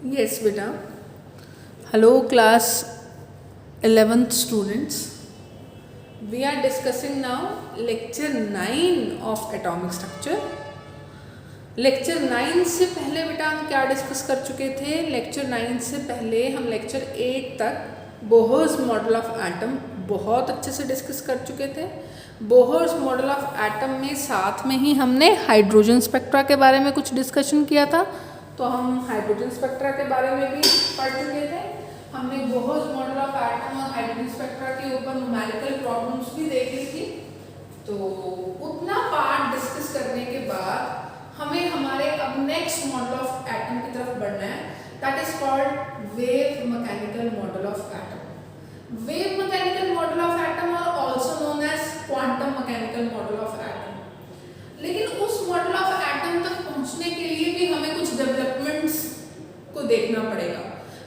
Yes, beta. Hello, class 11th students. We are discussing now lecture 9 of atomic structure. Lecture 9 से पहले बेटा हम क्या डिस्कस कर चुके थे? लेक्चर 9 से पहले हम लेक्चर 8 तक बोहर्स मॉडल ऑफ एटम बहुत अच्छे से डिस्कस कर चुके थे। बोहर्स मॉडल ऑफ एटम में साथ में ही हमने हाइड्रोजन स्पेक्ट्रा के बारे में कुछ डिस्कशन किया था, तो हम हाइड्रोजन स्पेक्ट्रा के बारे में भी पढ़ चुके थे। हमने बोहर्स मॉडल ऑफ एटम और हाइड्रोजन स्पेक्ट्रा के ऊपर न्यूमेरिकल प्रॉब्लम्स भी देख ली थी। तो उतना पार्ट डिस्कस करने के बाद हमें हमारे अब नेक्स्ट मॉडल ऑफ एटम की तरफ बढ़ना है, that is called wave mechanical model of atom. Wave mechanical model of atom और also known as quantum mechanical model of atom. लेकिन उस मॉडल ऑफ एटम तक पहुंचने के लिए भी हमें कुछ डेवलपमेंट्स को देखना पड़ेगा।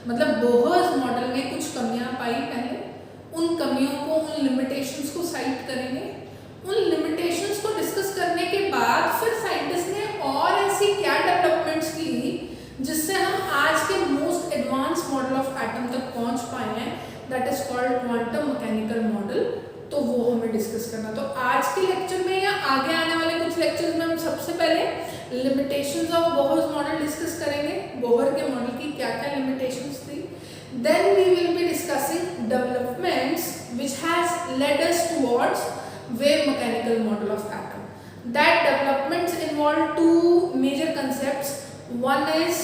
मतलब बोहर्स मॉडल में कुछ कमियां पाई पहले, उन कमियों को, उन लिमिटेशंस को साइट करेंगे। उन लिमिटेशंस को डिस्कस करने के बाद फिर साइंटिस्ट ने और ऐसी क्या डेवलपमेंट्स की जिससे हम आज के most advance model of atom तक पहुंच पाए हैं, that is called quantum mechanical model. तो वो हमें डिस्कस करना। तो आज के लेक्चर में या आगे आने वाले कुछ लेक्चर्स में हम सबसे पहले limitations of Bohr's model discuss करेंगे, बोहर के मॉडल की क्या क्या लिमिटेशंस थी। Then we will be discussing developments which has led us towards wave mechanical model of atom. That developments involve two major concepts. One is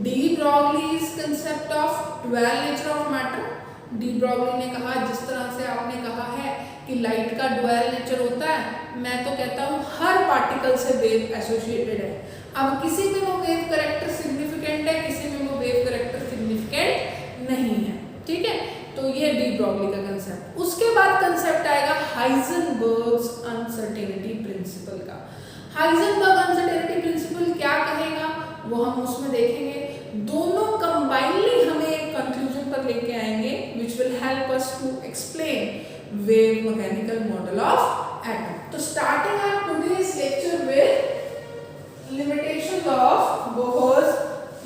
de Broglie's concept of dual nature of matter. de Broglie ने कहा, जिस तरह से आपने कहा है कि light का डुअल नेचर होता है, मैं तो कहता हूँ हर पार्टिकल से वेव एसोसिएटेड है। अब किसी में वो वेव करेक्टर सिग्निफिकेंट है, किसी में वो वेव करेक्टर सिग्निफिकेंट नहीं है। ठीक है, तो ये डी ब्रॉगली का कंसेप्ट। उसके बाद कंसेप्ट आएगा हाइजेनबर्ग्स अनसर्टेनिटी प्रिंसिपल का। हाइजेनबर्ग अनसर्टेनिटी प्रिंसिपल क्या कहेगा वो हम उसमें देखेंगे। दोनों कंबाइनली हमें एक कंक्लूजन पर लेके आएंगे which will help us to explain wave mechanical model of atom. तो starting our today's lecture with limitations of Bohr's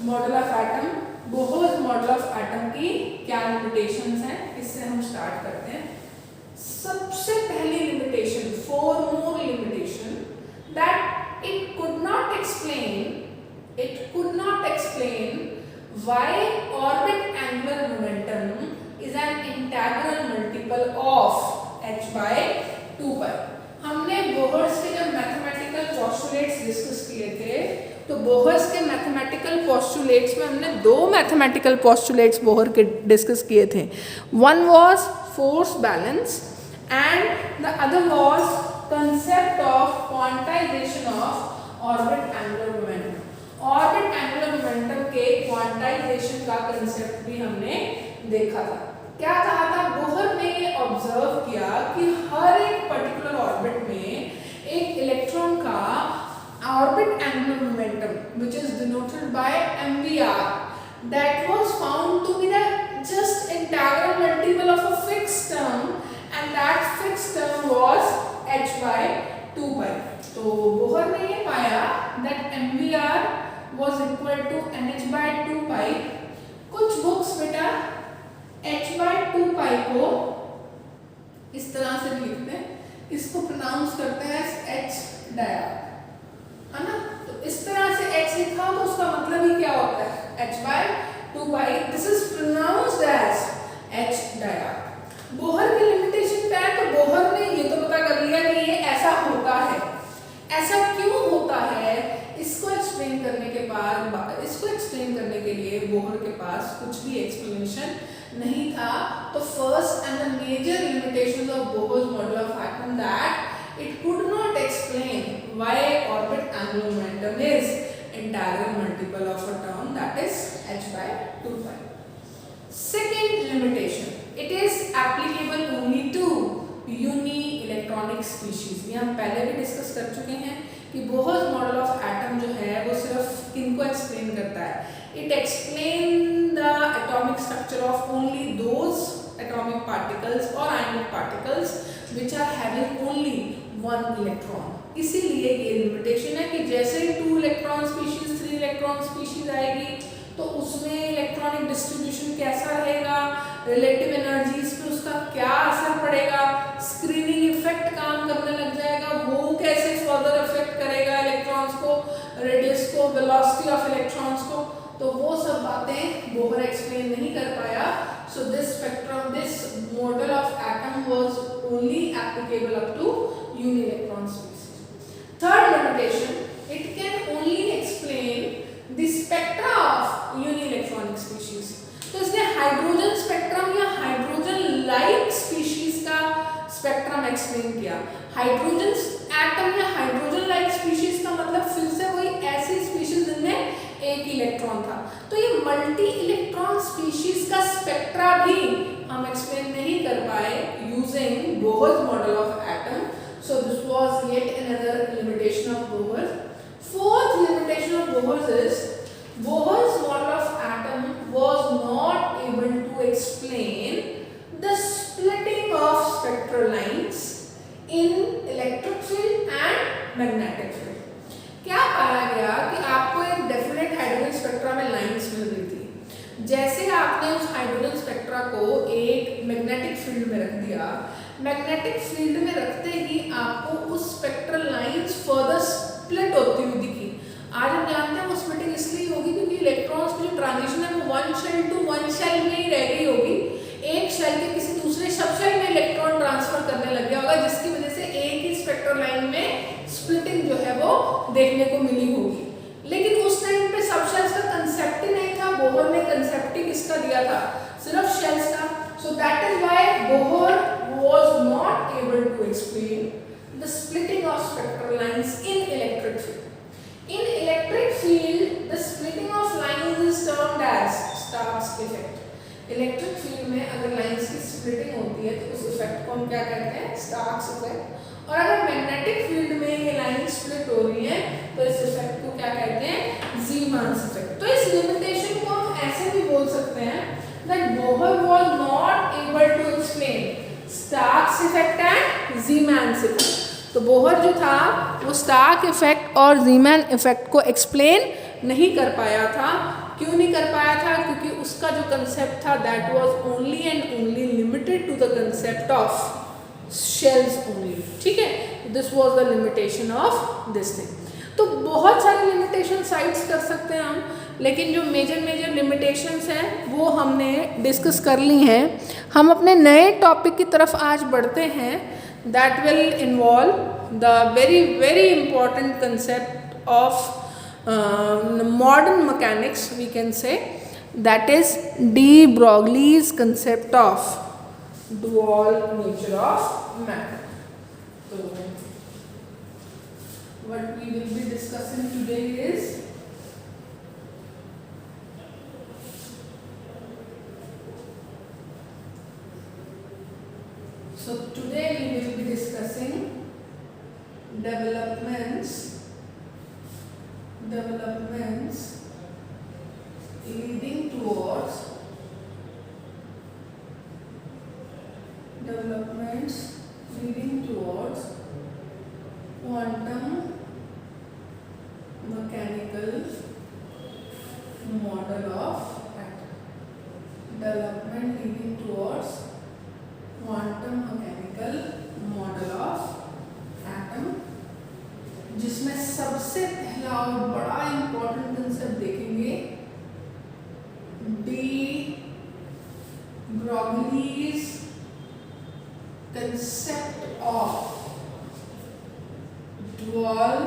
model of atom. Bohr's model of atom की क्या लिमिटेशंस हैं, इससे हम स्टार्ट करते हैं। सबसे पहली limitation, foremost limitation, that it could not explain why orbit angular momentum is an integral multiple of h/2π। हमने बोहर्स के जब मैथमेटिकल पोस्टुलेट्स डिस्कस किए थे, तो बोहर्स के मैथमेटिकल पोस्टुलेट्स में हमने दो मैथमेटिकल पोस्टुलेट्स बोहर के डिस्कस किए थे। One was force balance and the other was concept of quantization of orbit angular momentum. Orbit angular momentum के क्वांटाइजेशन का कंसेप्ट भी हमने देखा था। क्या कहा था? बोहर ने ये ऑब्जर्व किया कि हर एक पर्टिकुलर ऑर्बिट में एक इलेक्ट्रॉन का orbit angular momentum which is denoted by mvr that was found to be the just integral multiple of a fixed term and that fixed term was h/2π। तो Bohr ने ये पाया that mvr was equal to nh/2π। कुछ books बेटा h/2π को इस तरह से लिखते हैं, इसको प्रोनाउंस करते हैं h डायरेक्ट, है ना। तो इस तरह से h लिखा तो उसका मतलब ही क्या होता है? h/2π। This is pronounced as h direct. Bohr की लिमिटेशन क्या है? तो बोहर ने ये तो पता कर लिया कि ये ऐसा होता है। ऐसा क्यों होता है, इसको एक्सप्लेन करने के बाद, इसको एक्सप्लेन करने के लिए बोहर के पास कुछ भी एक्सप्लेनेशन नहीं था। तो first and the major limitations of Bohr's model of atom that it could not explain why orbit angular momentum is integral multiple of a term that is h/2π. Second limitation, it is applicable only to uni electronic species। ये हम पहले भी discuss कर चुके हैं कि Bohr's model of atom जो है वो सिर्फ किनको एक्सप्लेन करता है? It explain the atomic structure of only those atomic particles or ionic particles which are having only one electron। इसीलिए ये लिमिटेशन है कि जैसे 2 इलेक्ट्रॉन स्पीशीज, 3 इलेक्ट्रॉन स्पीशीज आएगी तो उसमें इलेक्ट्रॉनिक डिस्ट्रीब्यूशन कैसा रहेगा, रिलेटिव एनर्जीज पे उसका क्या असर पड़ेगा, स्क्रीनिंग इफेक्ट काम करने लग जाएगा, वो कैसे फर्दर इफेक्ट करेगा इलेक्ट्रॉन्स को, रेडियस को, वेलोसिटी ऑफ इलेक्ट्रॉन्स को, तो वो सब बातें बोहर एक्सप्लेन नहीं कर पाया. So this spectrum, this model of atom was only applicable up to uni-electron species. Third limitation, it can only explain the spectra of uni-electronic species. तो इसने हाइड्रोजन स्पेक्ट्रम या हाइड्रोजन लाइक स्पीशीज का spectrum explain किया. Hydrogen atom या hydrogen like species का मतलब फिर से वही ऐसी स्पीशीज जिनमें एक इलेक्ट्रॉन था. तो ये मल्टी इलेक्ट्रॉन स्पीशीज का स्पेक्ट्रा भी हम एक्सप्लेन नहीं कर पाए using Bohr's model of atom. So this was yet another limitation of Bohr. Fourth limitation of Bohr's is Bohr's model of atom was not able to explain the splitting of spectral lines in electric field and magnetic field. क्या पाया गया कि आपको एक definite hydrogen spectra में lines मिल रही थी. जैसे आपने उस हाइड्रोजन स्पेक्ट्रा को एक मैग्नेटिक फील्ड में रख दिया, मैग्नेटिक फील्ड में रखते ही आपको उस स्पेक्ट्रल लाइंस फर्दर स्प्लिट होती हुई दिखी. आज हम जानते हैं वो स्प्लिटिंग इसलिए होगी क्योंकि इलेक्ट्रॉन्स की जो ट्रांजिशन है वो one shell to one shell में ही रह गई होगी. एक शेल के किसी दूसरे सब शेल में इलेक्ट्रॉन ट्रांसफर करने लग गया होगा, जिसकी वजह से एक ही स्पेक्ट्रल लाइन में स्प्लिटिंग जो है वो देखने को मिली होगी. लेकिन उस टाइम पे सब शेल्स का कंसेप्ट ही नहीं था. बोहर ने कंसेप्ट ही किसका दिया था, सिर्फ शेल्स का. So that is why Bohr was not able to explain the splitting of spectral lines in electric field. In electric field, the splitting of lines is termed as Stark's effect. Electric field में अगर lines की splitting होती है तो उस effect को हम क्या कहते हैं, Stark's effect. और अगर magnetic field में ये lines split हो रही हैं तो इस effect को क्या कहते हैं, Zeeman's effect. तो इस limitation को हम ऐसे भी बोल सकते हैं that Bohr was not able to explain Stark's effect and Zeeman's effect. तो बोहर जो था वो स्टार्क इफेक्ट और ज़ीमैन इफेक्ट को एक्सप्लेन नहीं कर पाया था. क्यों नहीं कर पाया था, क्योंकि उसका जो कंसेप्ट था that was only and only limited to the concept of shells only. ठीक है, this was the limitation of this thing. तो बहुत सारे लिमिटेशन साइट्स कर सकते हैं हम, लेकिन जो मेजर लिमिटेशंस हैं वो हमने डिस्कस कर ली हैं. हम अपने नए टॉपिक की तरफ आज बढ़ते हैं. That will involve the very important concept of modern mechanics, we can say, that is de Broglie's concept of dual nature of matter. So what we will be discussing today is today we will be discussing developments leading towards quantum mechanical model of atom. Development leading towards quantum mechanical model of atom, जिसमें सबसे पहला और बड़ा important concept देखेंगे de Broglie's concept of dual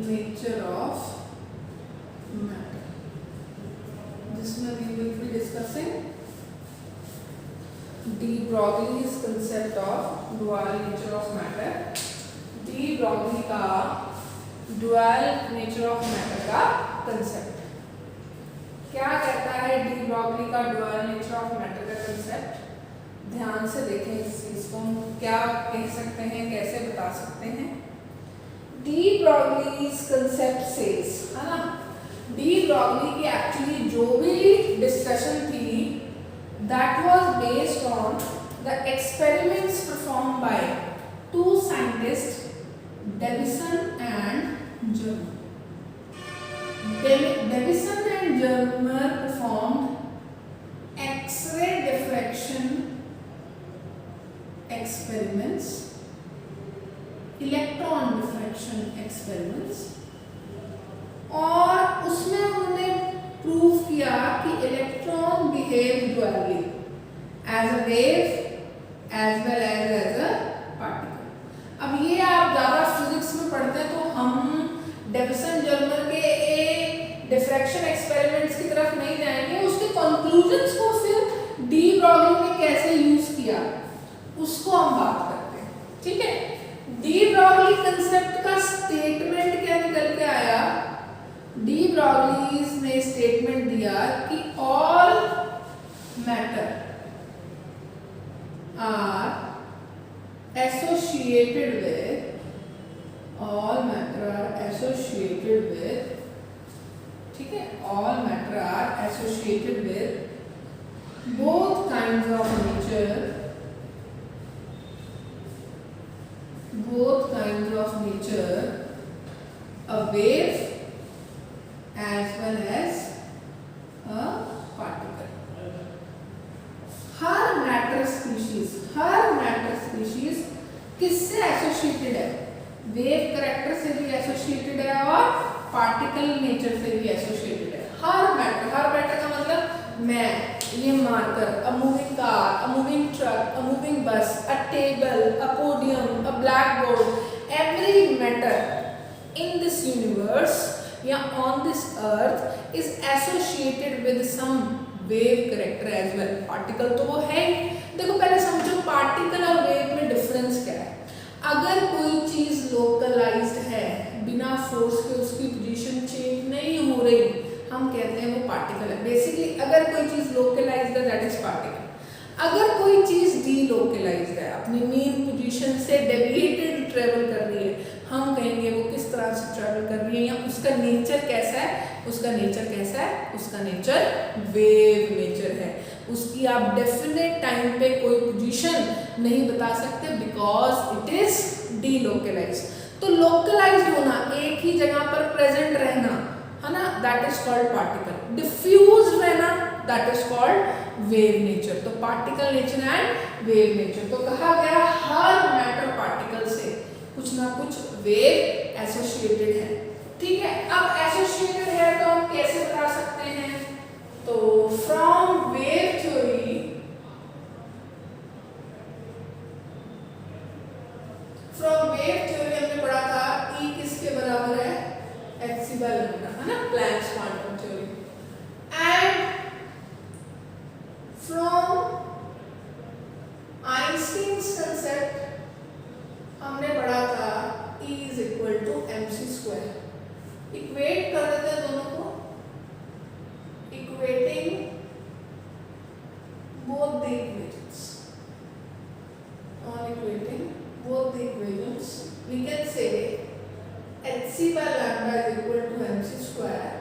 nature of matter, जिसमें we will be discussing de Broglie's concept of dual nature of matter. de Broglie का dual nature of matter का concept क्या कहता है? de Broglie का dual nature of matter का concept, ध्यान से देखें इस चीज को. क्या कह सकते हैं, कैसे बता सकते हैं? de Broglie's concept says, है ना, de Broglie की एक्चुअली जो भी डिस्कशन थी that was based on the experiments performed by two scientists, Davison and German. Davison and Germer performed X-ray diffraction experiments, electron diffraction experiments, और उसमें उन्होंने prove किया कि electron behave dually as a wave as well as a particle. अब ये आप ज़्यादा physics में पढ़ते हैं तो हम डेविसन जर्मर के डिफ्रैक्शन एक्सपेरिमेंट्स की तरफ नहीं जाएंगे, उसके कंक्लूजन्स को फिर डी ब्रॉगली ने कैसे यूज किया उसको हम बात करते हैं, ठीक है। डी ब्रॉगली कंसेप्ट का स्टेटमेंट क्या निकल के आया? डी ब्रॉगली ने स्टेटमेंट दिया कि all matter are associated with, all matter are associated with, ठीक है, all matter are associated with both kinds of nature, both kinds of nature, a wave as well as a particle. Her matter species किससे associated है? Wave character से भी associated है और particle nature से भी एसोसिएटेड है। हर मैटर का मतलब मैं, ये marker, a moving car, a moving truck, a moving bus, a table, a podium, a black board, every matter in this universe या on this earth is associated with some wave character as well. Particle तो वो है ही। देखो पहले समझो particle और wave में difference क्या है। अगर कोई चीज लोकलाइज्ड है, बिना फोर्स के उसकी पोजीशन चेंज नहीं हो रही, हम कहते हैं वो पार्टिकल है। बेसिकली अगर कोई चीज लोकलाइज्ड है दैट इज पार्टिकल। अगर कोई चीज डीलोकलाइज्ड है, अपनी मेन पोजीशन से डेविएटेड ट्रेवल कर रही है, हम कहेंगे वो किस तरह से ट्रेवल कर रही है या उसका नेचर कैसा है। उसका नेचर कैसा है? उसका नेचर वेव नेचर है। उसकी आप डेफिनेट टाइम पे कोई पोजीशन नहीं बता सकते बिकॉज इट इज डीलोकलाइज्ड। तो लोकलाइज्ड होना, एक ही जगह पर प्रेजेंट रहना, है ना, that is called particle. Diffuse रहना, that is called wave nature. तो particle nature and wave nature. तो कहा गया हर मैटर पार्टिकल से कुछ ना कुछ वेव एसोसिएटेड है, ठीक है। अब एसोसिएटेड है तो हम कैसे बता सकते हैं? तो फ्रॉम वेव थ्योरी, हमने पढ़ा था E किसके बराबर है? hc by lambda, है ना, Planck's quantum theory. And from Einstein's concept हमने पढ़ा था E is equal to mc square। Equate कर देते हैं दोनों को, equating both the equations, on equating both the equations we can say hc by lambda is equal to mc square,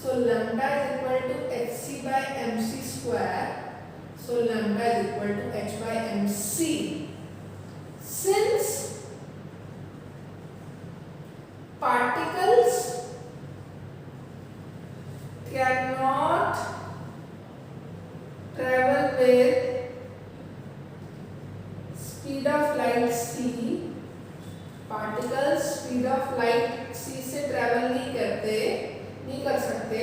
so lambda is equal to hc by mc square, so lambda is equal to h by mc। Since particles cannot travel with speed of light c, particles speed of light c से travel नहीं कर सकते,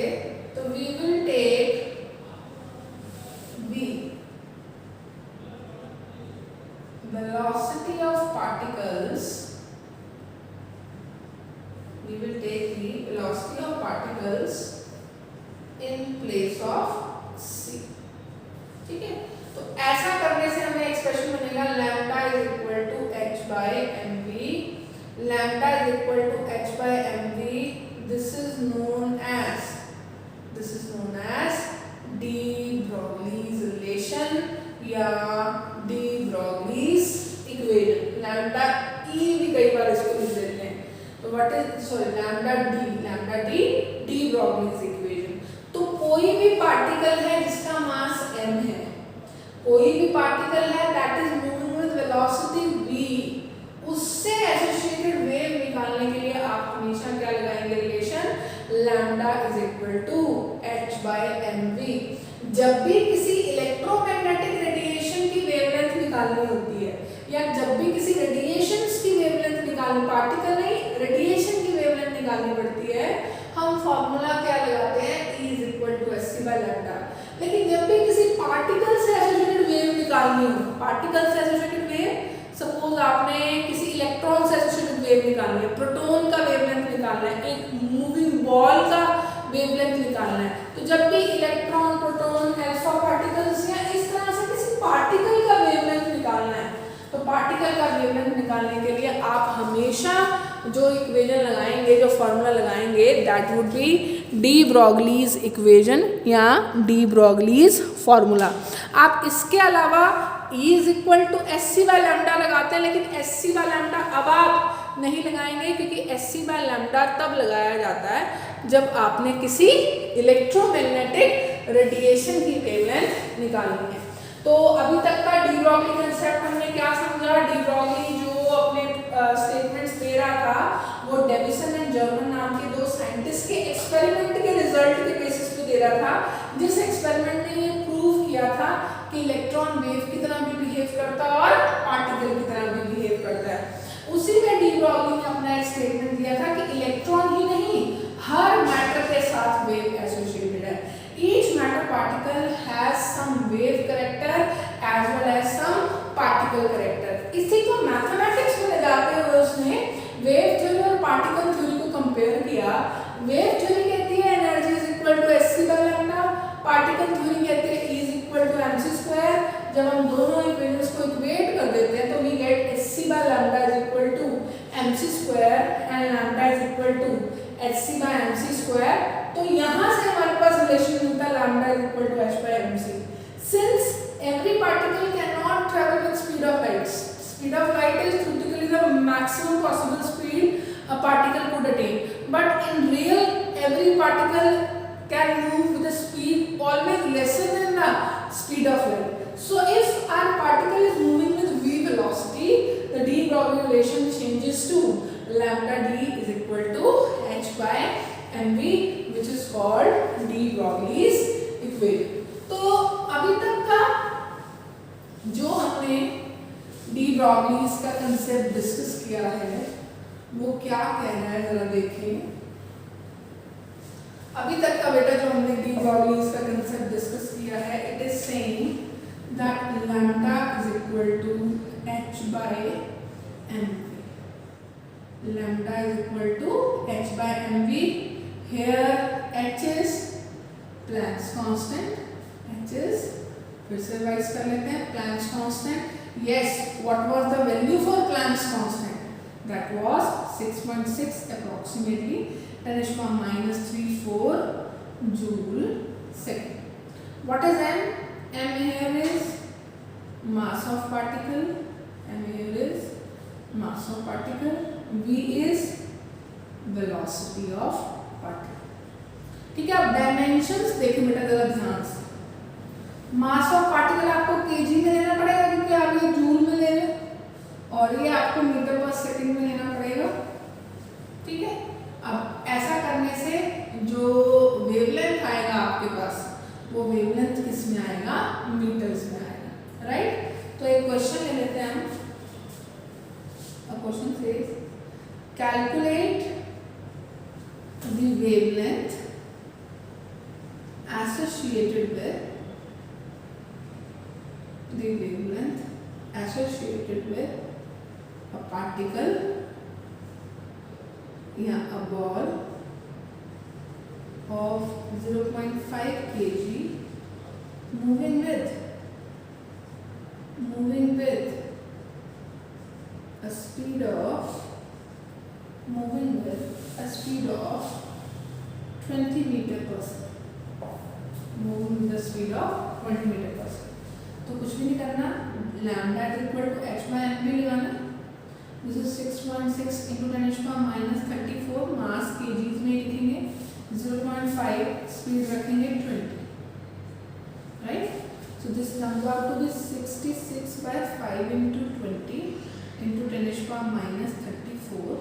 तो we will take v, velocity of particles, we will take the velocity of particles in place of c, ठीक है। तो ऐसा करने से हमें एक्सप्रेशन बनेगा lambda is equal to h by mv, lambda is equal to h by mv, this is known as de Broglie's relation या de Broglie's equation. Lambda ई भी कई बार इसको लिख देते हैं, तो what is, sorry, lambda de Broglie's equation. तो कोई भी पार्टिकल है जिसका मास m है, कोई भी पार्टिकल है that is moving with velocity v, उससे एसोसिएटेड वेव निकालने के लिए आप हमेशा क्या लगाएंगे? Relation lambda lambda is equal to h by mv। जब भी किसी इलेक्ट्रोमैग्नेटिक रेडिएशन की वेवलेंथ निकालनी होती है या जब भी किसी रेडिएशंस की वेवलेंथ निकालनी, पार्टिकल नहीं रेडिएशन की वेवलेंथ निकालनी पड़ती है, हम फॉर्मूला क्या लगाते हैं, E is equal to H by lambda. लेकिन जब भी किसी पार्टिकल से एसोसिएटेड वेव निकालनी हो, पार्टिकल से एसोसिएटेड वेव, सपोज आपने किसी इलेक्ट्रॉन से एसोसिएटेड वेव निकालनी है, प्रोटॉन का वेवलेंथ निकालना है, एक मूविंग बॉल का वेवलेंथ निकालना है, तो जब भी इलेक्ट्रॉन, प्रोटॉन, अल्फा पार्टिकल्स या इस तरह से किसी पार्टिकल का वेवलेंथ निकालना है, तो पार्टिकल का वेवलेंथ निकालने के लिए आप हमेशा जो इक्वेशन लगाएंगे, जो फॉर्मूला लगाएंगे, that would be de Broglie's equation या डी ब्रॉगलीज फॉर्मूला। आप इसके अलावा E is equal to s c by lambda लगाते हैं, लेकिन एस सी बाय लैम्डा अब आप नहीं लगाएंगे, क्योंकि एस सी बाय लैम्डा तब लगाया जाता है जब आपने किसी इलेक्ट्रोमैग्नेटिक रेडिएशन की वेवलेंथ निकालनी है। तो अभी तक का डी ब्रॉगली कंसेप्ट हमने क्या समझा, डी ब्रॉगली जो अपने स्टेटमेंट्स दे रहा था वो डेविसन एंड जर्मन नाम के दो साइंटिस्ट के एक्सपेरिमेंट के रिजल्ट के बेसिस पे दे रहा था, जिस एक्सपेरिमेंट ने ये प्रूव किया था कि इलेक्ट्रॉन वेव की तरह भी बिहेव करता है और पार्टिकल की तरह भी बिहेव करता है। उसी में डी ब्रॉगली ने अपना एक स्टेटमेंट दिया था कि इलेक्ट्रॉन ही नहीं, हर मैटर के साथ वेव एसोसिएटेड है। Each matter particle has some wave character as well as some particle character। इसी को मैथमेटिक्स में ले जाते हुए उसने वेव थ्योरी और पार्टिकल थ्योरी को कंपेयर किया। वेव थ्योरी कहती है energy is equal to h c by lambda, particle theory कहती है E is equal to mc square. जब हम दोनों इक्वेशंस को इक्वेट कर देते हैं तो we get h c by lambda is equal to mc square and lambda is equal to h c by mc square. तो यहाँ से हमारे पास रिलेशन मिलता है lambda is equal to h by mc। Since every particle can not travel with speed of light, speed of light is theoretically the maximum possible speed a particle could attain, but in real every particle can move with a speed always lesser than the speed of light. So if our particle is moving with v velocity, the de Broglie relation changes to lambda d is equal to h by mv, which is called de Broglie's equation। तो अभी तक का जो हमने de Broglie's का concept discuss किया है वो क्या कह रहा है, जरा देखें। अभी तक का बेटा जो हमने डी ब्रॉगलीज का कंसेप्ट डिस्कस किया है, it is saying that lambda is equal to h by mv। Lambda is equal to h by mv। Here h is Planck's constant, h is, फिर से रिवाइज कर लेते हैं, Planck's constant. Yes, what was the value for Planck's constant? That was 6.6 approximately 10⁻³ joule second. What is m? M here is mass of particle. M here is mass of particle. V is velocity of particle. ठीक है, अब dimensions देखिए बेटा जरा ध्यान से। Mass of particle आपको KG में लेना पड़ेगा क्योंकि आप ये जूल में ले रहे हैं, और ये आपको मीटर पर सेकंड में लेना पड़ेगा। ठीक है, अब ऐसा करने से जो वेवलेंथ आएगा आपके पास, वो वेवलेंथ किस में आएगा, मीटर्स में आएगा, राइट। तो एक क्वेश्चन ले लेते हैं हम। Question says calculate the wavelength associated with a particle या a ball of 0.5 kg moving with a speed of 20 meter per second। moving with the speed of 20 meter per second। तो कुछ भी नहीं करना, lambda is equal to h by mv लगाना। This is 6.6 into 10⁻34 mass kgs में लिखेंगे, 0.5 speed रखेंगे 20, right. So this comes out to be 66 by 5 into 20 into 10⁻34।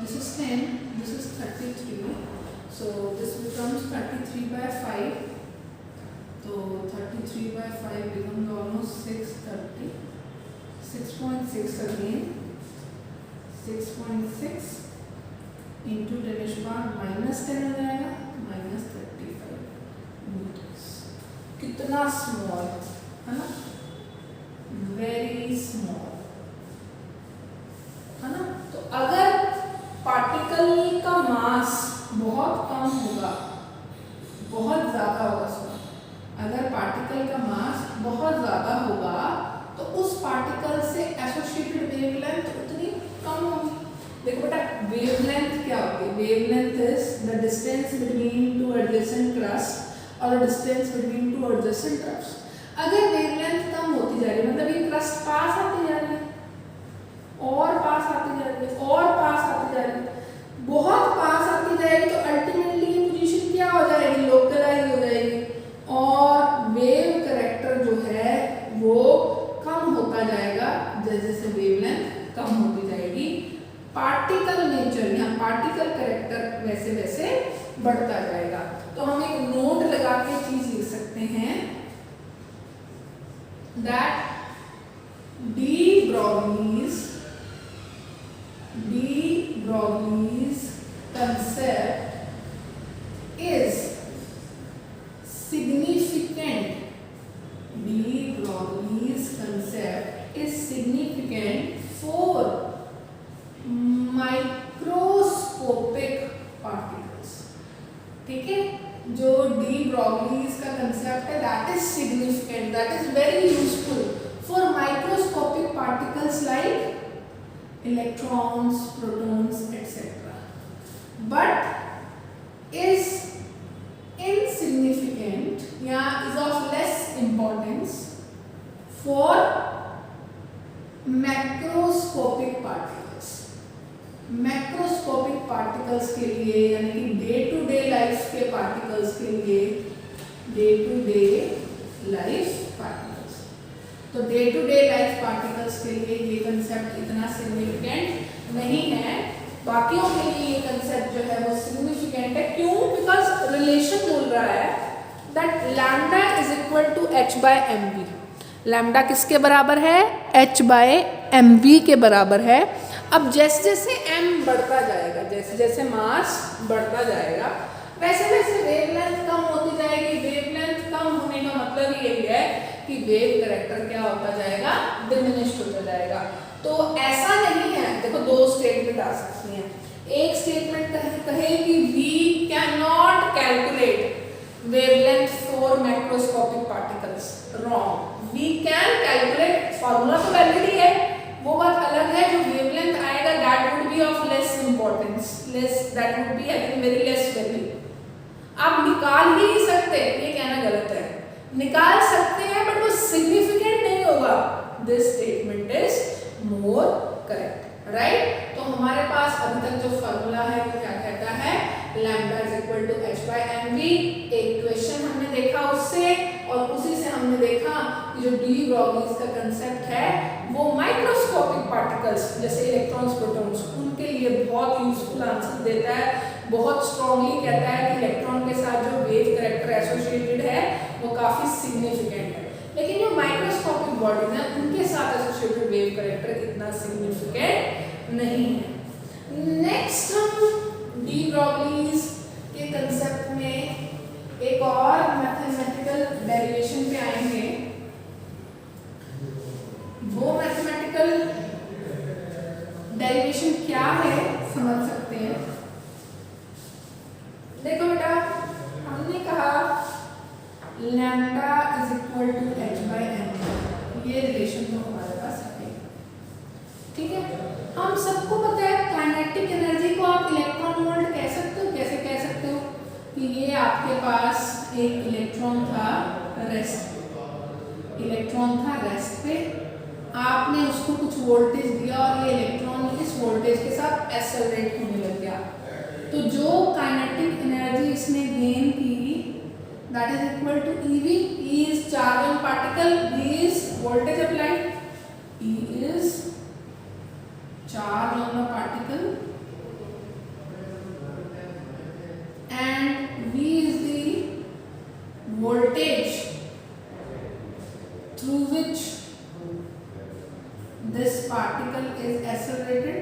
This is 10, this is 33, So this becomes 33/5. So 33/5 becomes almost 630. 6.6 again. 6.6 into 10⁻⁻10 हो जाएगा -35 metres. कितना small है ना, very small है ना। तो अगर पार्टिकल का मास बहुत कम होगा, बहुत ज़्यादा होगा, सुना, अगर पार्टिकल का मास बहुत ज़्यादा होगा तो उस पार्टिकल से एसोसिएटेड वेवलेंथ उतनी कम होगी। देखो बेटा, वेवलेंथ क्या होती है? Wavelength is the distance between two adjacent crest और distance between two adjacent crest. अगर वेवलेंथ कम होती जा रही है, मतलब ये क्रस्ट पास आती जा रही है और पास आती जा रही है और पास आती जा रही है, बहुत पास आती जाएगी, तो अल्टीमेटली ये पोजीशन क्या हो जाएगी? लोकलाइज हो जाएगी और वेव कैरेक्टर जो है वो कम होता जाएगा जैसे जैसे वेवलेंथ कम होती जाएगी। पार्टिकल नेचर या पार्टिकल कैरेक्टर वैसे वैसे बढ़ता जाएगा। तो हम एक नोट लगा के चीज लिख सकते हैं that de Broglie's concept is significant. De Broglie's concept is significant for microscopic particles. ठीक है, जो डी ब्रोगली's का कंसेप्ट है that is significant, that is very useful for microscopic particles like electrons, protons etc. But is insignificant या is of less importance for macroscopic particles. Macroscopic particles के लिए यानी कि डे टू डे लाइफ के particles के लिए, day to day life particles, तो day to day life particles के लिए ये कंसेप्ट इतना सिग्निफिकेंट नहीं है। बाकियों के लिए ये कंसेप्ट जो है वो सिग्निफिकेंट है। क्यों? बिकॉज रिलेशन बोल रहा है that lambda is equal to h/mv। Lambda किसके बराबर है? h/mv के बराबर है। अब जैसे जैसे m बढ़ता जाएगा, जैसे जैसे मास बढ़ता जाएगा, वैसे वैसे वेवलेंथ कम होती जाएगी। वेवलेंथ कम होने का मतलब यही है कि वेव कैरेक्टर क्या होता जाएगा? डिमिनिश्ड होता जाएगा। तो ऐसा नहीं है, देखो दो स्टेटमेंट आ सकती हैं। एक स्टेटमेंट कहे कि we can not calculate wavelength for macroscopic particles. Wrong, we can calculate, formula तो वैलिड ही है, वो बात अलग है। जो वेवलेंथ आएगा that would be of less importance, that would be having very less value. आप निकाल ही नहीं सकते, ये कहना गलत है। निकाल सकते हैं बट वो सिग्निफिकेंट नहीं होगा। This statement is more correct, right. तो हमारे पास अभी तक जो फॉर्मूला है वो क्या कहता है? Lambda is equal to h/mv। एक क्वेश्चन हमने देखा उससे, और उसी से हमने देखा कि जो डी ब्रोगली's का कंसेप्ट है वो माइक्रोस्कोपिक पार्टिकल्स जैसे इलेक्ट्रॉन्स, प्रोटॉन्स, उनके लिए बहुत यूजफुल आंसर देता है। बहुत स्ट्रांगली कहता है कि इलेक्ट्रॉन के साथ जो वेव कैरेक्टर एसोसिएटेड है वो काफी सिग्निफिकेंट है। लेकिन जो माइक्रोस्कोपिक बॉडीज हैं उनके साथ एसोसिएटेड वेव कैरेक्टर इतना सिग्निफिकेंट नहीं है। नेक्स्ट हम डी ब्रोगली's के कंसेप्ट में एक और मैथमेटिकल डेरिवेशन पे आएंगे। वो मैथमेटिकल डेरिवेशन क्या है समझ सकते हैं। देखो बेटा, हमने कहा lambda is equal to h/m, ये रिलेशन तो हमारे पास है, ठीक है। हम सबको पता है काइनेटिक एनर्जी को आप इलेक्ट्रॉन वोल्ट कह सकते हो। कैसे कह सकते हो? कि ये आपके पास एक इलेक्ट्रॉन था रेस्ट पे, इलेक्ट्रॉन था रेस्ट पे, आपने उसको कुछ वोल्टेज दिया और ये इलेक्ट्रॉन इस वोल्टेज के साथ एक्सेलरेट होने लग गया। तो जो काइनेटिक एनर्जी इसने गेन की that is equal to EV। E is charge on particle, V is voltage applied, E is charge on the particle voltage through which this particle is accelerated,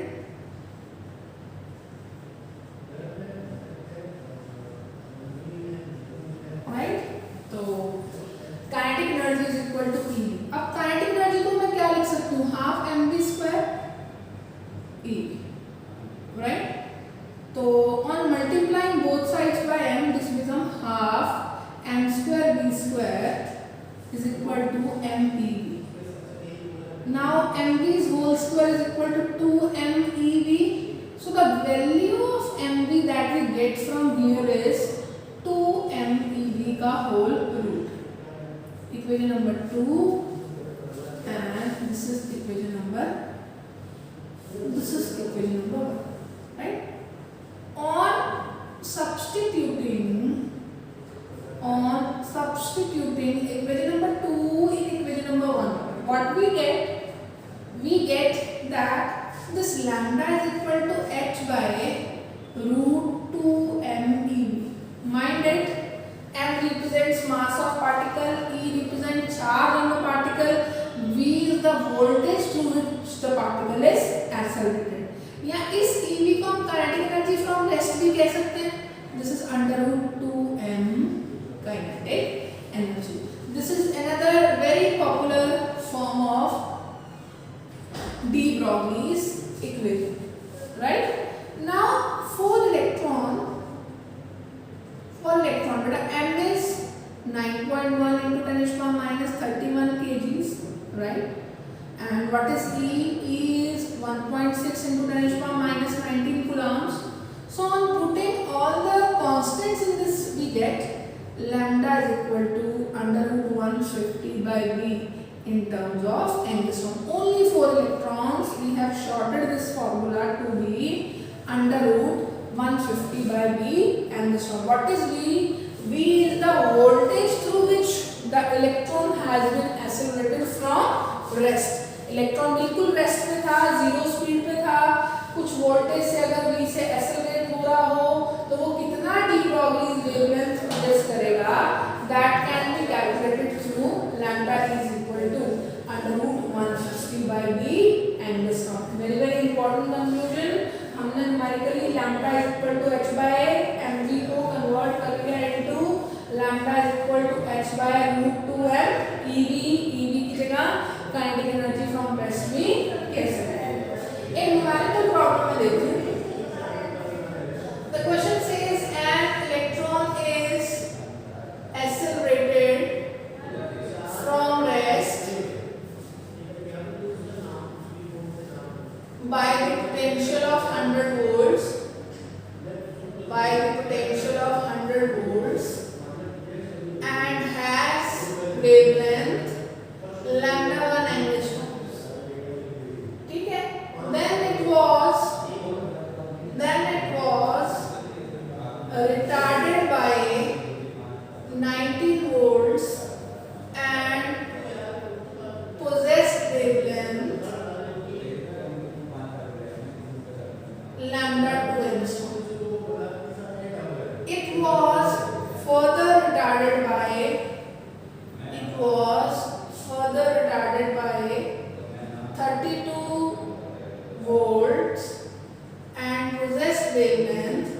right? तो kinetic energy is equal to E. अब kinetic energy को मैं क्या लिख सकती हूँ, half m v square E, right? तो on multiplying both sides by m, this become half m square v square is equal to mev. Now mv whole square is equal to 2mev. So the value of mv that we get from here is 2mev का whole root. Equation number 2, and this is equation number 1, right? On substituting equation number 2 in equation number 1, what we get? We get that this lambda is equal to h by root 2mev. Mind it, m represents mass of particle, e represents charge on the particle, v is the voltage through which the particle is accelerated. या इस ev को हम kinetic energy from rest भी कह सकते हैं. This is under root 2m kinetic energy. This is another very popular form of de Broglie's equation, right? Now for electron, beta m is 9.1 into 10 to the power minus 31 kgs, right? And what is E? E is 1.6 into 10 to the power minus 19 coulombs. So on putting all the constants in this, we get lambda is equal to under root 150 by v in terms of angstrom. Only for electrons we have shorted this formula to be under root 150 by v angstrom. What is v? V is the voltage through which the electron has been accelerated from rest. Electron बिल्कुल rest में था, zero speed पे था, कुछ voltage से अगर v से accelerate हो रहा हो तो वो कितना de Broglie's wavelength प्रोड्यूस करेगा, that can be calculated through lambda is equal to under root 150 by v angstrom. Very very important conclusion. हमने numerically lambda is equal to h by mv को convert कर लिया into lambda is equal to h by root 2m ev की जगह kinetic energy from rest भी कह सकते हैं. एक न्यूमेरिकल प्रॉब्लम में देखिए. The question says an electron is accelerated from rest by the potential of 100 volts, and has wavelength lambda 1 angstrom. ठीक है. Then it was retarded by 19 volts and possessed wavelength lambda 2 angstrom. It was further retarded by 32 volts and possessed wavelength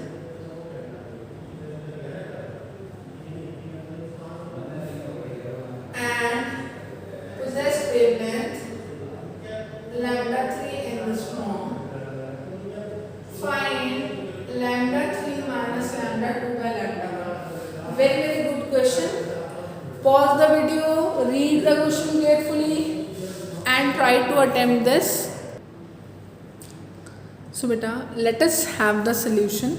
lambda 3 angstrom. Find lambda 3 minus lambda 2 by lambda 1. Very very good question. Pause the video, read the question carefully and try to attempt this. So beta, let us have the solution.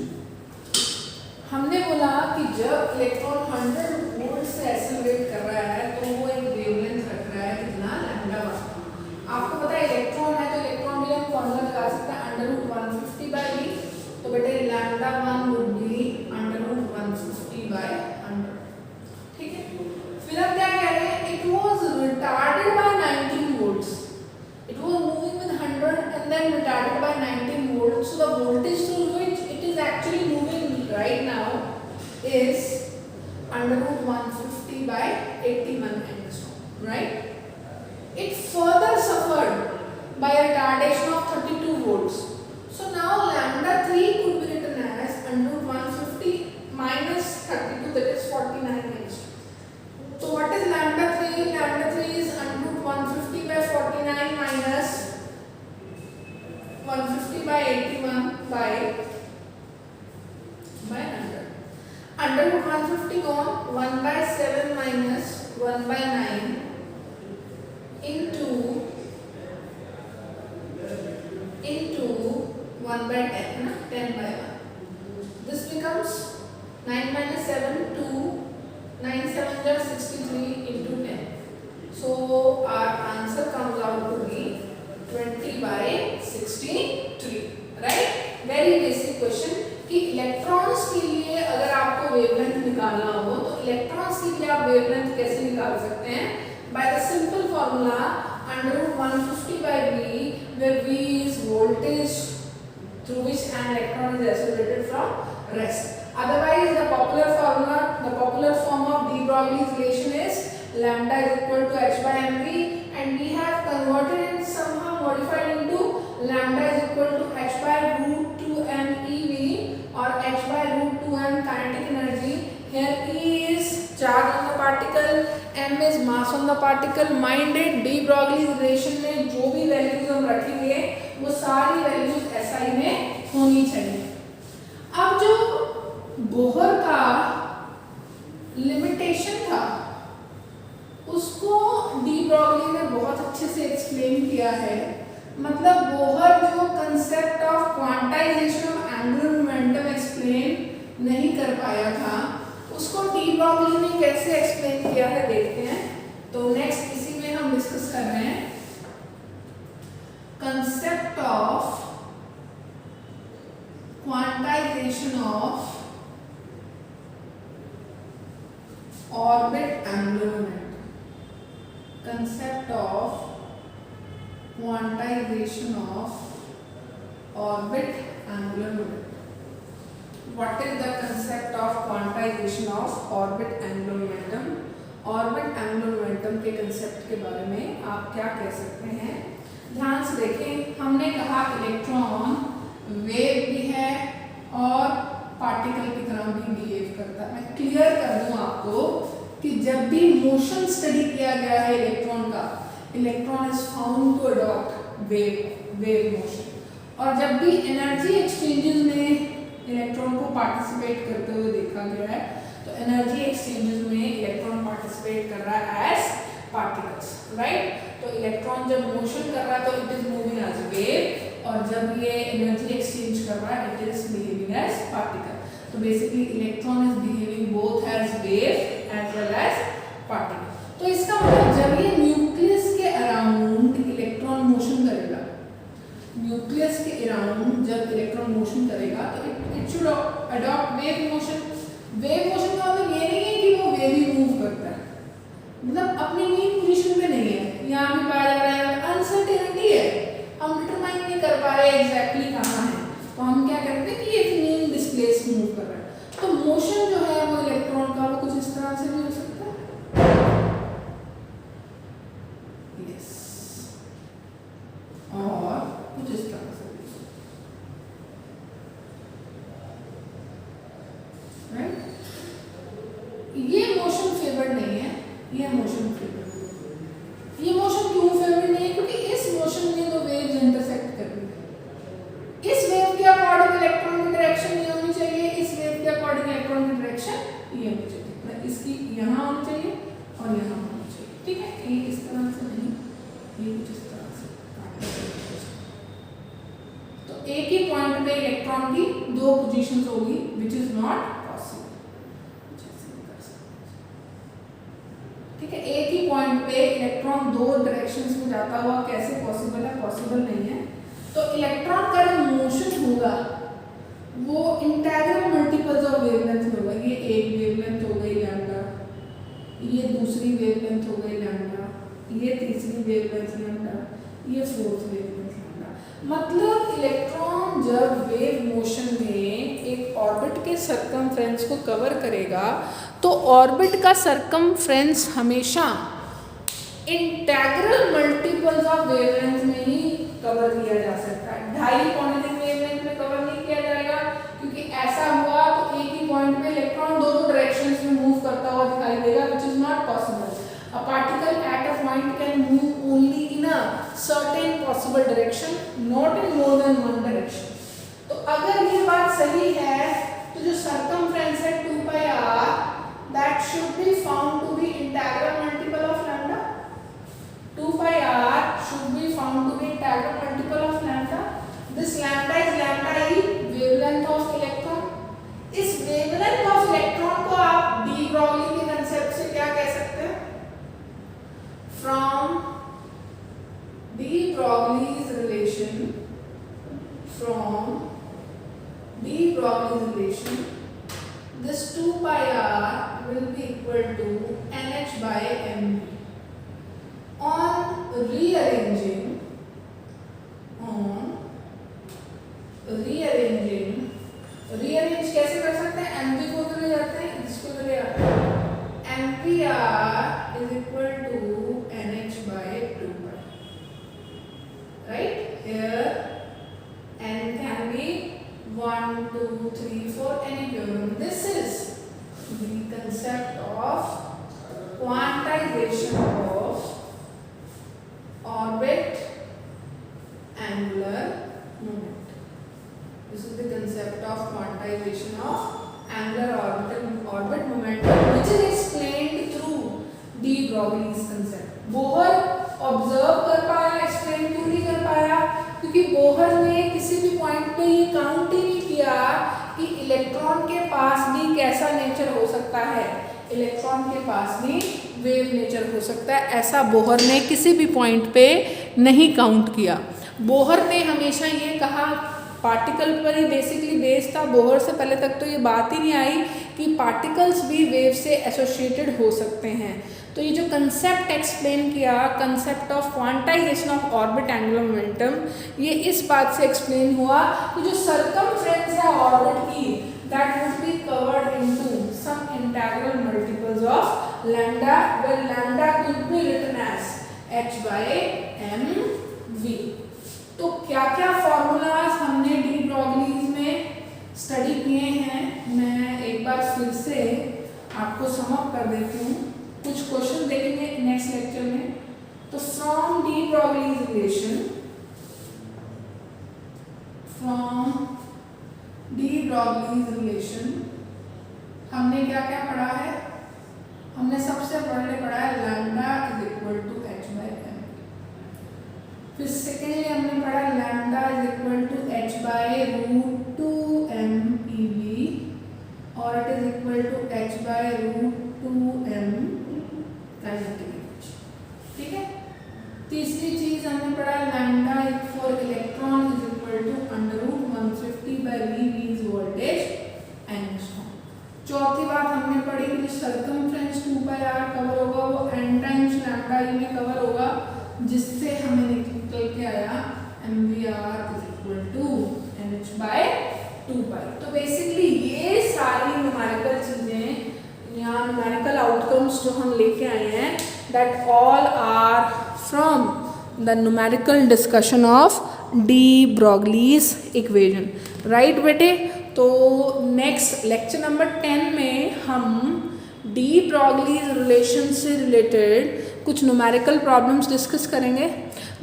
हमने बोला कि जब electron 100 volt से accelerate कर रहा है तो वो एक वेवलेंथ रख रहा है कितना, लैम्डा 1. आपको पता है इलेक्ट्रॉन है तो इलेक्ट्रॉन के लिए हम फॉर्मूला लगा सकते हैं अंडर रूट 150 बाय v. तो बेटे lambda 1 would be under root 150 by 100. ठीक है. फिर हम क्या कह रहे हैं, it was retarded by 19 volts. It was moving with 100 and then retarded by 19 volts. So the voltage through which it is actually moving right now is √150 by 81 angstrom, right? It further suffered by a retardation of 32 volts. So now lambda 3 could be written as √150 minus 32, that is 49 angstrom. So what is lambda 3? Lambda 3 is √150 by 49 minus 150 by 81 by 100. √150 gone, 1 by 7 minus 1 by 9 into 1 by 10, 10 by 1. This becomes 9 minus 7, 2, 9 7 are 63 into 10. So our answer comes out to be 20 by 63, right? Very basic question कि electrons के लिए अगर आपको wavelength निकालना हो तो electrons के लिए आप वेवलेंथ कैसे निकाल सकते हैं? By the simple formula √150 by V, where V is voltage through which an electron is isolated from rest. Otherwise, the popular formula, the popular form of de Broglie's relation is lambda is equal to h by mv, and we have converted it somehow modified into lambda is equal to h by √2m ev or h by √2m kinetic energy. Here E is charge on the particle, m is mass on the particle. Mind it, de Broglie's relation में जो भी values हम रखेंगे वो सारी values SI में होनी चाहिए. अब जो बोहर का लिमिटेशन था उसको डी ब्रॉगली ने बहुत अच्छे से एक्सप्लेन किया है. मतलब बोहर जो concept of quantization of angular momentum explain नहीं कर पाया था उसको डी ब्रॉगली ने कैसे एक्सप्लेन किया है देखते हैं. तो नेक्स्ट इसी में हम डिस्कस कर रहे हैं concept of quantization of orbit angular momentum. Concept of quantization of orbit angular momentum. What is the concept of quantization of orbit angular momentum? Orbit angular momentum के concept के बारे में आप क्या कह सकते हैं? ध्यान से देखें, हमने कहा इलेक्ट्रॉन वेव भी है और पार्टिकल की तरह भी बिहेव करता है. मैं क्लियर कर दूं आपको कि जब भी मोशन स्टडी किया गया है इलेक्ट्रॉन का, electron is found to adopt wave motion. और जब भी एनर्जी एक्सचेंजेस में इलेक्ट्रॉन को पार्टिसिपेट करते हुए देखा गया है तो एनर्जी एक्सचेंजेस में इलेक्ट्रॉन पार्टिसिपेट कर रहा है एज पार्टिकल्स, राइट. तो इलेक्ट्रॉन जब मोशन कर रहा है तो it is moving as wave, और जब ये एनर्जी एक्सचेंज कर रहा है it is behaving as particle. तो basically electron is behaving both as wave as well as particle. तो इसका मतलब जब ये न्यूक्लियस के अराउंड इलेक्ट्रॉन मोशन करेगा, न्यूक्लियस के अराउंड जब इलेक्ट्रॉन मोशन करेगा तो it should adopt wave motion. Wave motion का मतलब ये नहीं है कि वो वेव ही मूव करता है, मतलब अपनी मीन पोजीशन पे नहीं है. यहाँ भी पाया जा रहा है अनसर्टेनिटी है, हम डिटरमाइन नहीं कर पा रहे एग्जैक्टली कहाँ है. तो हम क्या करते हैं कि ये मीन डिस्प्लेस मूव कर रहा है. तो मोशन जो है वो इलेक्ट्रॉन का वो कुछ इस तरह से भी हो सकता है, यस, और कुछ इस तरह से भी, राइट. ये मोशन फेवर्ड नहीं है, ये मोशन फेवर्ड है. ये मोशन क्यों फेवर्ड नहीं है? क्योंकि इस मोशन में दो वेव्स इंटरसेक्ट कर रही है. इस वेव के अकॉर्डिंग इलेक्ट्रॉन की डायरेक्शन ये होनी चाहिए, इस वेव के अकॉर्डिंग इलेक्ट्रॉन की डायरेक्शन ये होनी चाहिए. मतलब इसकी यहाँ होनी चाहिए और यहाँ होनी चाहिए, ठीक है. ये इस तरह से नहीं, ये कुछ इस तरह से. तो एक ही पॉइंट पे इलेक्ट्रॉन की दो पोजीशंस होगी विच इज नॉट पॉसिबल. ठीक है, एक ही पॉइंट पे इलेक्ट्रॉन दो डायरेक्शंस में जाता हुआ कैसे पॉसिबल है? पॉसिबल नहीं है. तो इलेक्ट्रॉन का जो मोशन होगा वो इंटीग्रल मल्टीपल्स ऑफ वेवलेंथ होगा. ये एक वेवलेंथ हो गई लैम्डा, ये दूसरी वेवलेंथ हो गई लैम्डा, ये तीसरी वेवलेंथ लैम्डा, ये फोर्थ वेवलेंथ लैम्डा. मतलब इलेक्ट्रॉन जब वेव मोशन में एक ऑर्बिट के सरकमफ्रेंस को कवर करेगा तो ऑर्बिट का सरकमफ्रेंस हमेशा इंटेग्रल मल्टीपल्स ऑफ वेवलेंथ में ही कवर किया जा सकता है। 2.5 पॉइंट वेवलेंथ में कवर नहीं किया जाएगा, क्योंकि ऐसा हुआ तो एक ही पॉइंट में इलेक्ट्रॉन दो डायरेक्शंस में मूव करता हुआ दिखाई देगा, which is not possible. A particle at a point can move only in a certain possible direction, not in more than one direction. तो अगर ये बात सही है तो जो circumference है 2 pi r that should be found to be integral multiple of lambda. 2 pi r should be found to be integral multiple of lambda. This lambda is lambda e, wavelength of electron. इस wavelength of electron को आप de Broglie के concept से क्या कह सकते हैं? From de Broglie's relation, this 2 pi r will be equal to nh by mv. On rearranging, rearrange कैसे कर सकते हैं? mv को तो ले जाते हैं, इसको तो ले आते हैं। mvr is equal to nh by 2 pi. Right? Here n can be 1, 2, 3, 4 any theorem. This is the concept of quantization of orbit angular moment. This is the concept of quantization of angular orbit momentum, which is explained through de Broglie's concept. Bohr observe कर पाया, explain क्यों नहीं कर पाया? क्योंकि Bohr ने किसी भी पॉइंट पे ये काउंट ही नहीं किया कि इलेक्ट्रॉन के पास भी कैसा नेचर हो सकता है, इलेक्ट्रॉन के पास भी वेव नेचर हो सकता है, ऐसा बोहर ने किसी भी पॉइंट पे नहीं काउंट किया। बोहर ने हमेशा ये कहा, पार्टिकल पर ही बेसिकली बेस्ड था, बोहर से पहले तक तो ये बात ही नहीं आई कि पार्टिकल्स भी वेव से एसोसिएटेड हो सकते हैं। तो ये जो कंसेप्ट एक्सप्लेन किया, concept of quantization of orbit angular momentum, ये इस बात से एक्सप्लेन हुआ कि जो सरकमफ्रेंस है ऑर्बिट की, that would be covered into some integral multiples of lambda, where lambda could be written as h by mv। तो क्या क्या फॉर्मूलाज हमने डी ब्रॉगलीज में स्टडी किए हैं, मैं एक बार फिर से आपको समअप कर देती हूँ। कुछ क्वेश्चन देखेंगे नेक्स्ट लेक्चर में। तो फ्रॉम डी ब्रॉगलीज रिलेशन हमने क्या क्या पढ़ा है? हमने सबसे पहले पढ़ा है lambda is equal to h by m। फिर सेकेंडली हमने पढ़ा lambda is equal to h by root 2m ev और it is equal to h by root 2m kinetic energy. ठीक है। तीसरी चीज हमने पढ़ा lambda for electron is equal to under root 150 by v is voltage angstrom. चौथी बात हमने पढ़ी कि सर्कमफ्रेंस 2 pi r कवर होगा वो n टाइम्स लैम्डा e में कवर होगा, जिससे हमें निकल के आया mvr is equal to nh by 2 pi। तो बेसिकली ये सारी न्यूमेरिकल चीजें, यहाँ न्यूमेरिकल आउटकम्स जो हम लेके आए हैं, that all are from the numerical discussion of de Broglie's equation. Right बेटे? तो नेक्स्ट लेक्चर नंबर 10 में हम डी ब्रॉगलीज रिलेशन से रिलेटेड कुछ न्यूमेरिकल प्रॉब्लम्स डिस्कस करेंगे।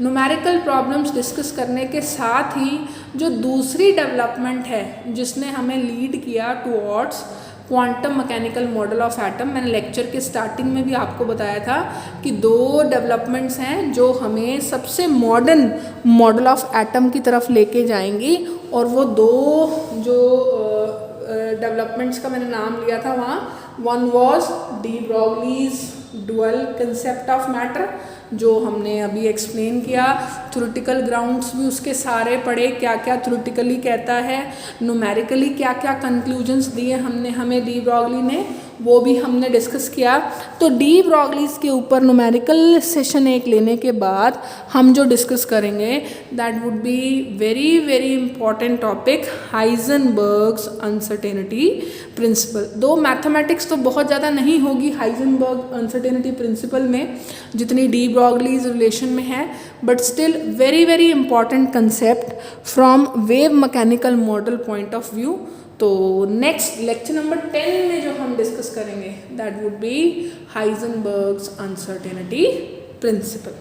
न्यूमेरिकल प्रॉब्लम्स डिस्कस करने के साथ ही जो दूसरी डेवलपमेंट है जिसने हमें लीड किया towards quantum mechanical model of atom, मैंने लेक्चर के स्टार्टिंग में भी आपको बताया था कि दो डेवलपमेंट्स हैं जो हमें सबसे मॉडर्न मॉडल ऑफ एटम की तरफ लेके जाएंगी, और वो दो जो डेवलपमेंट्स का मैंने नाम लिया था वहाँ, one was de Broglie's dual concept of matter जो हमने अभी एक्सप्लेन किया, थ्योरेटिकल ग्राउंड्स भी उसके सारे पढ़े, क्या क्या थ्योरेटिकली कहता है, न्यूमेरिकली क्या क्या कंक्लूजन्स दिए हमने हमें डी ब्रॉगली ने, वो भी हमने डिस्कस किया। तो डी ब्रॉगलीज के ऊपर न्यूमेरिकल सेशन एक लेने के बाद हम जो डिस्कस करेंगे that would be very very important topic, Heisenberg's uncertainty principle. दो मैथमेटिक्स तो बहुत ज़्यादा नहीं होगी हाइजेनबर्ग अनसर्टेनिटी प्रिंसिपल में जितनी डी ब्रॉगलीज रिलेशन में है, but still very very important concept from wave mechanical model point of view. तो नेक्स्ट लेक्चर नंबर 10 में जो हम डिस्कस करेंगे that would be Heisenberg's uncertainty principal.